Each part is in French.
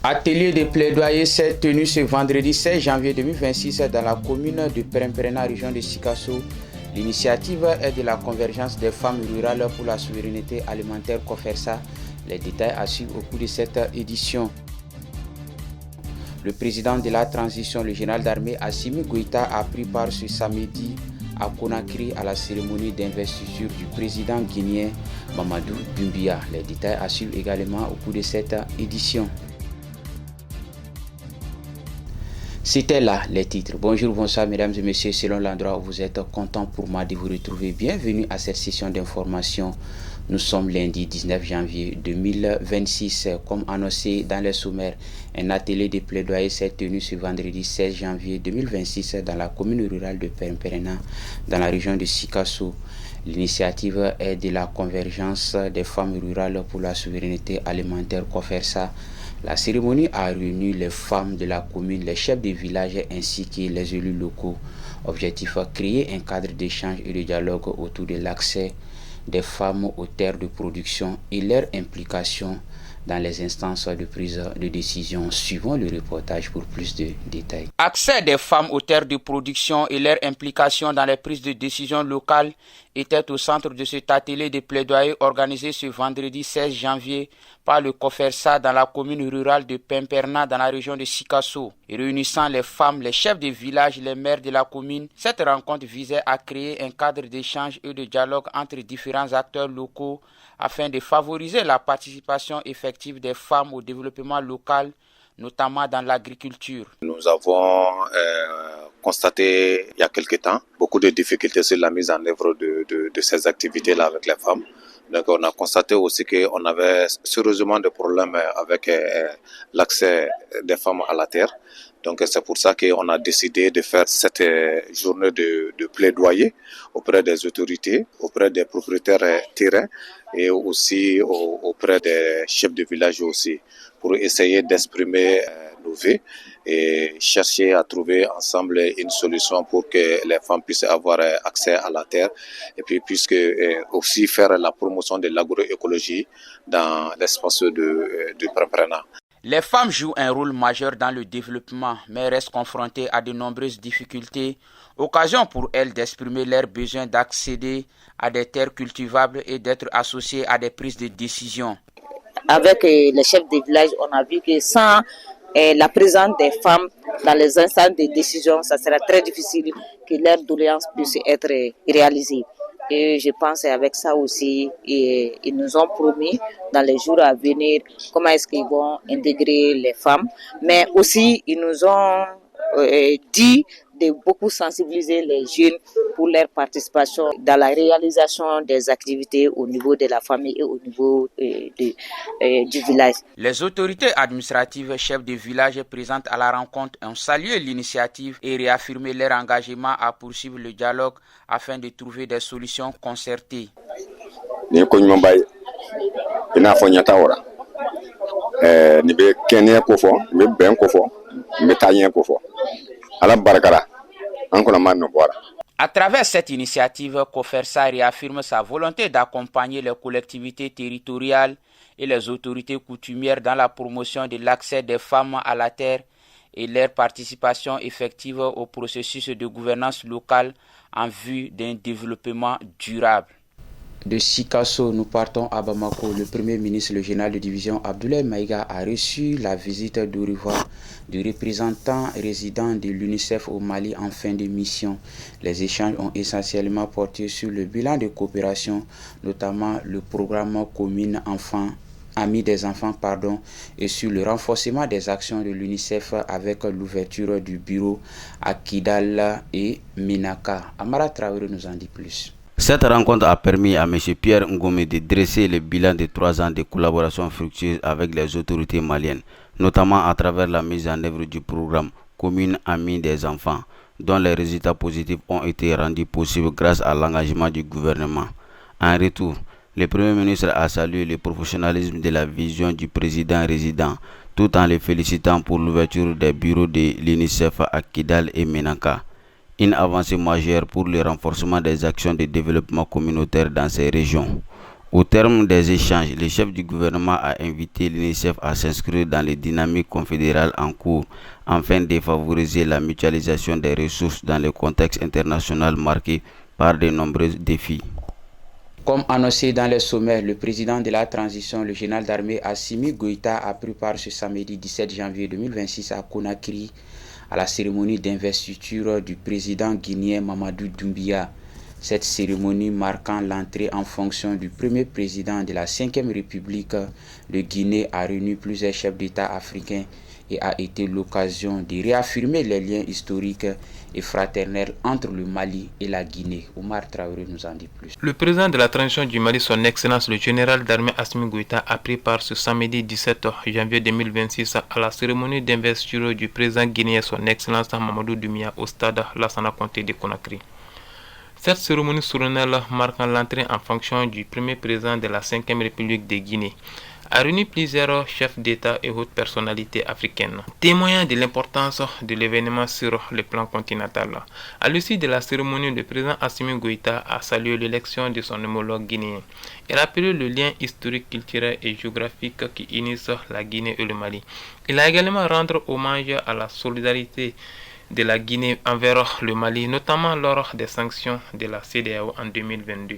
Atelier de plaidoyer s'est tenu ce vendredi 16 janvier 2026 dans la commune de Peremperena, région de Sikasso. L'initiative est de la convergence des femmes rurales pour la souveraineté alimentaire COFERSA. Les détails à suivre au cours de cette édition. Le président de la transition, le général d'armée Assimi Goïta, a pris part ce samedi à Conakry à la cérémonie d'investiture du président guinéen Mamadou Doumbia. Les détails à suivre également au cours de cette édition. C'était là les titres. Bonjour, bonsoir mesdames et messieurs, selon l'endroit où vous êtes, content pour moi de vous retrouver. Bienvenue à cette session d'information. Nous sommes lundi 19 janvier 2026. Comme annoncé dans les sommaires, un atelier de plaidoyer s'est tenu ce vendredi 16 janvier 2026 dans la commune rurale de Peremperena, dans la région de Sikasso. L'initiative est de la convergence des femmes rurales pour la souveraineté alimentaire COFERSA. La cérémonie a réuni les femmes de la commune, les chefs de village ainsi que les élus locaux. Objectif, créer un cadre d'échange et de dialogue autour de l'accès des femmes aux terres de production et leur implication dans les instances de prise de décision. Suivons le reportage pour plus de détails. Accès des femmes aux terres de production et leur implication dans les prises de décision locales était au centre de cet atelier de plaidoyer organisé ce vendredi 16 janvier par le COFERSA dans la commune rurale de Peremperena dans la région de Sikasso. Et réunissant les femmes, les chefs de village, les maires de la commune, cette rencontre visait à créer un cadre d'échange et de dialogue entre différents acteurs locaux afin de favoriser la participation effective des femmes au développement local, notamment dans l'agriculture. Nous avons constaté il y a quelque temps beaucoup de difficultés sur la mise en œuvre de ces activités-là avec les femmes. Donc on a constaté aussi qu'on avait sérieusement des problèmes avec l'accès des femmes à la terre. Donc c'est pour ça qu'on a décidé de faire cette journée de plaidoyer auprès des autorités, auprès des propriétaires terrains et aussi auprès des chefs de village aussi, pour essayer d'exprimer nos vœux et chercher à trouver ensemble une solution pour que les femmes puissent avoir accès à la terre et puis puissent aussi faire la promotion de l'agroécologie dans l'espace de Peremperena. Les femmes jouent un rôle majeur dans le développement, mais restent confrontées à de nombreuses difficultés, occasion pour elles d'exprimer leur besoin d'accéder à des terres cultivables et d'être associées à des prises de décision. Avec les chefs de village, on a vu que sans la présence des femmes dans les instances de décision, ça sera très difficile que leurs doléances puissent être réalisées. Et je pense avec ça aussi, ils nous ont promis dans les jours à venir comment est-ce qu'ils vont intégrer les femmes. Mais aussi, ils nous ont dit de beaucoup sensibiliser les jeunes pour leur participation dans la réalisation des activités au niveau de la famille et au niveau du village. Les autorités administratives, chefs de village présentes à la rencontre ont salué l'initiative et réaffirmé leur engagement à poursuivre le dialogue afin de trouver des solutions concertées. À travers cette initiative, COFERSA réaffirme sa volonté d'accompagner les collectivités territoriales et les autorités coutumières dans la promotion de l'accès des femmes à la terre et leur participation effective au processus de gouvernance locale en vue d'un développement durable. De Sikasso, nous partons à Bamako. Le Premier ministre, le général de division Abdoulaye Maïga, a reçu la visite d'au revoir du représentant résident de l'UNICEF au Mali en fin de mission. Les échanges ont essentiellement porté sur le bilan de coopération, notamment le programme commun Amis des enfants, et sur le renforcement des actions de l'UNICEF avec l'ouverture du bureau à Kidal et Ménaka. Amara Traoré nous en dit plus. Cette rencontre a permis à M. Pierre Ngomé de dresser le bilan de 3 ans de collaboration fructueuse avec les autorités maliennes, notamment à travers la mise en œuvre du programme Commune Amis des enfants, dont les résultats positifs ont été rendus possibles grâce à l'engagement du gouvernement. En retour, le Premier ministre a salué le professionnalisme de la vision du président résident, tout en le félicitant pour l'ouverture des bureaux de l'UNICEF à Kidal et Ménaka. Une avancée majeure pour le renforcement des actions de développement communautaire dans ces régions. Au terme des échanges, le chef du gouvernement a invité l'UNICEF à s'inscrire dans les dynamiques confédérales en cours afin de favoriser la mutualisation des ressources dans le contexte international marqué par de nombreux défis. Comme annoncé dans le sommet, le président de la transition, le général d'armée Assimi Goïta, a pris part ce samedi 17 janvier 2026 à Conakry à la cérémonie d'investiture du président guinéen Mamadou Doumbia. Cette cérémonie marquant l'entrée en fonction du premier président de la 5e République de Guinée a réuni plusieurs chefs d'État africains et a été l'occasion de réaffirmer les liens historiques et fraternels entre le Mali et la Guinée. Omar Traoré nous en dit plus. Le président de la transition du Mali, son Excellence le général d'armée Assimi Goïta, a pris part ce samedi 17 janvier 2026 à la cérémonie d'investiture du président guinéen, son Excellence Mamadou Doumbia, au stade Lassana Conté de Conakry. Cette cérémonie solennelle marquant l'entrée en fonction du premier président de la 5e République de Guinée a réuni plusieurs chefs d'État et hautes personnalités africaines, témoignant de l'importance de l'événement sur le plan continental. À l'issue de la cérémonie, le président Assimi Goïta a salué l'élection de son homologue guinéen et rappelé le lien historique, culturel et géographique qui unissent la Guinée et le Mali. Il a également rendu hommage à la solidarité de la Guinée envers le Mali, notamment lors des sanctions de la CEDEAO en 2022.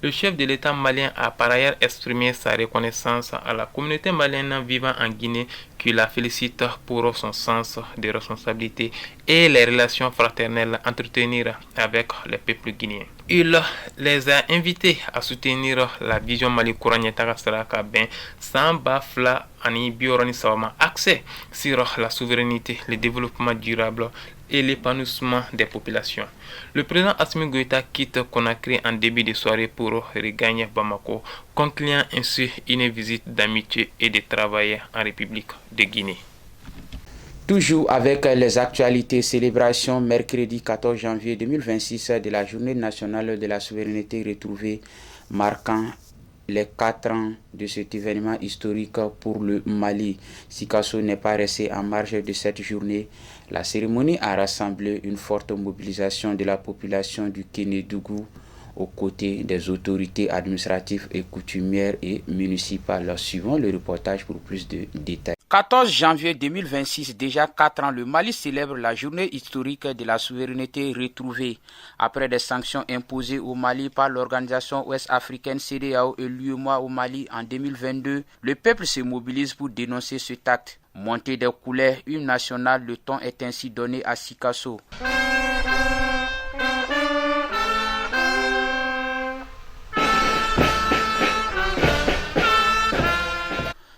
Le chef de l'État malien a par ailleurs exprimé sa reconnaissance à la communauté malienne vivant en Guinée, qui la félicite pour son sens de responsabilité et les relations fraternelles entretenues avec le peuple guinéen. Il les a invités à soutenir la vision Mali Kouranyetara Saraka Ben Samba Fla Ani Biorani Sawama, axée sur la souveraineté, le développement durable et l'épanouissement des populations. Le président Assimi Goïta quitte Conakry en début de soirée pour regagner Bamako, concluant ainsi une visite d'amitié et de travail en République de Guinée. Toujours avec les actualités, célébration mercredi 14 janvier 2026 de la Journée nationale de la souveraineté retrouvée, marquant les 4 ans de cet événement historique pour le Mali. Sikasso n'est pas resté en marge de cette journée. La cérémonie a rassemblé une forte mobilisation de la population du Kénédougou aux côtés des autorités administratives et coutumières et municipales. Suivons le reportage pour plus de détails. 14 janvier 2026, déjà 4 ans, le Mali célèbre la journée historique de la souveraineté retrouvée. Après des sanctions imposées au Mali par l'organisation ouest-africaine CEDEAO et l'UEMOA au Mali en 2022, le peuple se mobilise pour dénoncer cet acte. Montée des couleurs, une nationale, le ton est ainsi donné à Sikasso.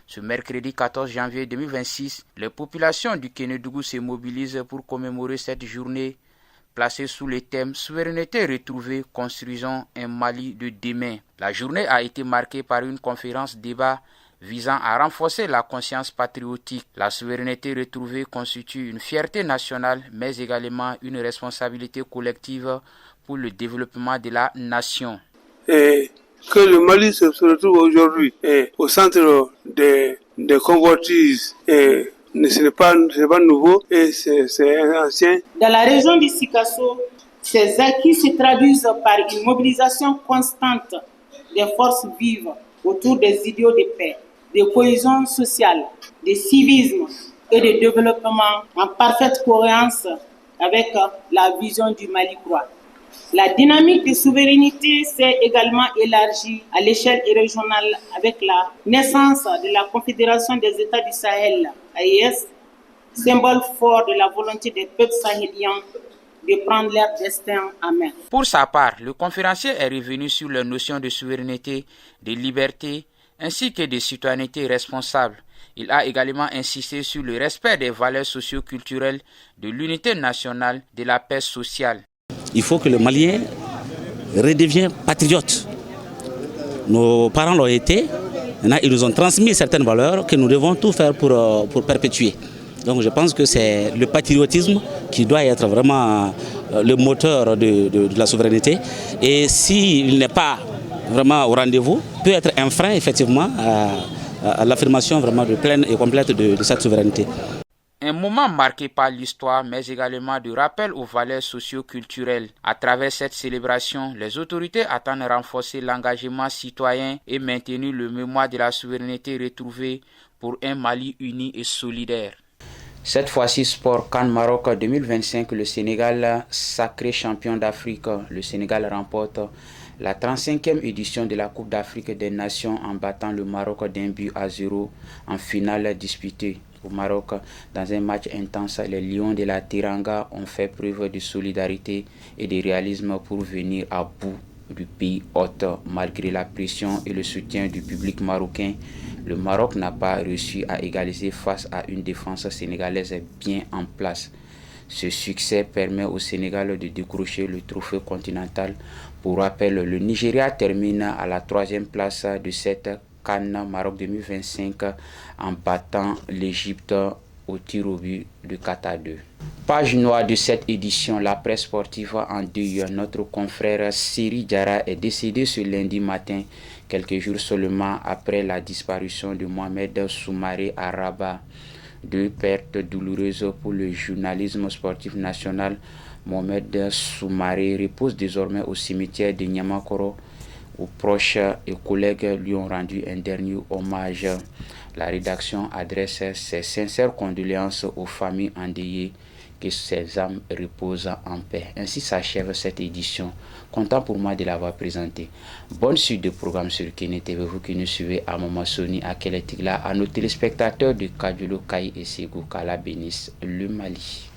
Ce mercredi 14 janvier 2026, les populations du Kénédougou se mobilisent pour commémorer cette journée placée sous le thème « Souveraineté retrouvée, construisons un Mali de demain ». La journée a été marquée par une conférence-débat visant à renforcer la conscience patriotique. La souveraineté retrouvée constitue une fierté nationale, mais également une responsabilité collective pour le développement de la nation. Que le Mali se retrouve aujourd'hui au centre des convoitises, ce n'est pas nouveau et c'est ancien. Dans la région de Sikasso, ces acquis se traduisent par une mobilisation constante des forces vives autour des idéaux de paix, de cohésion sociale, de civisme et de développement en parfaite cohérence avec la vision du Mali croix. La dynamique de souveraineté s'est également élargie à l'échelle régionale avec la naissance de la Confédération des États du Sahel, AES, symbole fort de la volonté des peuples sahéliens de prendre leur destin en main. Pour sa part, le conférencier est revenu sur les notions de souveraineté, de liberté, ainsi que de citoyenneté responsable. Il a également insisté sur le respect des valeurs socio-culturelles, de l'unité nationale, de la paix sociale. Il faut que le Malien redevienne patriote. Nos parents l'ont été, maintenant ils nous ont transmis certaines valeurs que nous devons tout faire pour perpétuer. Donc je pense que c'est le patriotisme qui doit être vraiment le moteur de la souveraineté. Et s'il n'est pas vraiment au rendez-vous, peut être un frein effectivement à l'affirmation vraiment pleine et complète de cette souveraineté. Un moment marqué par l'histoire, mais également de rappel aux valeurs socio-culturelles. À travers cette célébration, les autorités attendent renforcer l'engagement citoyen et maintenir le mémoire de la souveraineté retrouvée pour un Mali uni et solidaire. Cette fois-ci, Sport CAN Maroc 2025, le Sénégal sacré champion d'Afrique. Le Sénégal remporte la 35e édition de la Coupe d'Afrique des Nations en battant le Maroc d'1-0 en finale disputée au Maroc. Dans un match intense, les Lions de la Teranga ont fait preuve de solidarité et de réalisme pour venir à bout du pays hôte. Malgré la pression et le soutien du public marocain, le Maroc n'a pas réussi à égaliser face à une défense sénégalaise bien en place. Ce succès permet au Sénégal de décrocher le trophée continental. Pour rappel, le Nigeria termine à la 3e place de cette CAN Maroc 2025 en battant l'Égypte au tir au but de 4-2. Page noire de cette édition, la presse sportive en deuil. Notre confrère Siri Diarra est décédé ce lundi matin, quelques jours seulement après la disparition de Mohamed Soumaré à Rabat. Deux pertes douloureuses pour le journalisme sportif national. Mohamed Soumaré repose désormais au cimetière de Niamakoro, où proches et collègues lui ont rendu un dernier hommage. La rédaction adresse ses sincères condoléances aux familles endeuillées, que ses âmes reposent en paix. Ainsi s'achève cette édition. Content pour moi de l'avoir présenté. Bonne suite de programme sur Kene TV, vous qui nous suivez à Mama Soni, à Keletigla, à nos téléspectateurs de Kadjolo, Kaï et Ségou, qu'Allah bénisse le Mali.